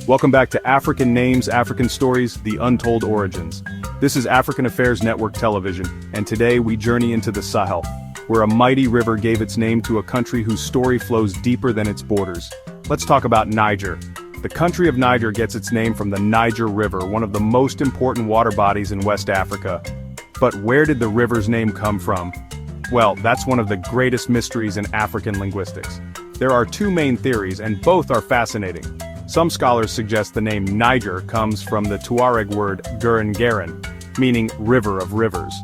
Welcome back to African Names, African Stories, The Untold Origins. This is African Affairs Network Television, and today we journey into the Sahel, where a mighty river gave its name to a country whose story flows deeper than its borders. Let's talk about Niger. The country of Niger gets its name from the Niger River, one of the most important water bodies in West Africa. But where did the river's name come from? Well, that's one of the greatest mysteries in African linguistics. There are two main theories, and both are fascinating. Some scholars suggest the name Niger comes from the Tuareg word Geren, meaning river of rivers.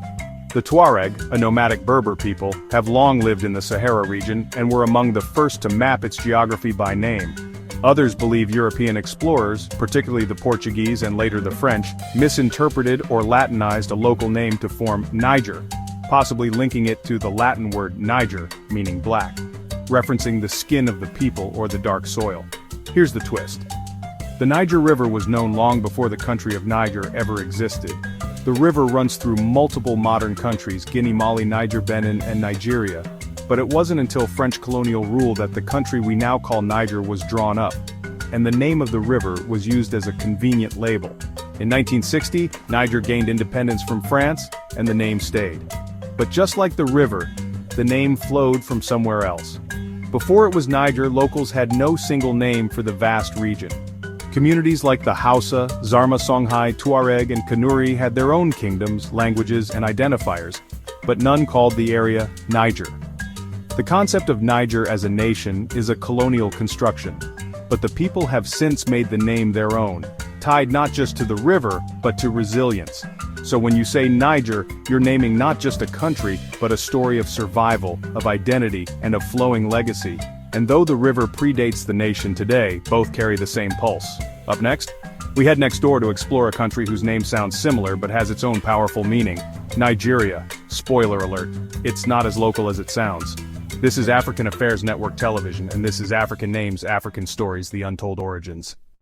The Tuareg, a nomadic Berber people, have long lived in the Sahara region and were among the first to map its geography by name. Others believe European explorers, particularly the Portuguese and later the French, misinterpreted or Latinized a local name to form Niger, possibly linking it to the Latin word Niger, meaning black, referencing the skin of the people or the dark soil. Here's the twist. The Niger River was known long before the country of Niger ever existed. The river runs through multiple modern countries, Guinea, Mali, Niger, Benin, and Nigeria. But it wasn't until French colonial rule that the country we now call Niger was drawn up, and the name of the river was used as a convenient label. In 1960, Niger gained independence from France, and the name stayed. But just like the river, the name flowed from somewhere else. Before it was Niger, locals had no single name for the vast region. Communities like the Hausa, Zarma, Songhai, Tuareg, and Kanuri had their own kingdoms, languages, and identifiers, but none called the area Niger. The concept of Niger as a nation is a colonial construction, but the people have since made the name their own, tied not just to the river, but to resilience. So when you say Niger, you're naming not just a country, but a story of survival, of identity, and of flowing legacy. And though the river predates the nation today, both carry the same pulse. Up next, we head next door to explore a country whose name sounds similar but has its own powerful meaning. Nigeria. Spoiler alert, it's not as local as it sounds. This is African Affairs Network Television, and this is African Names, African Stories, The Untold Origins.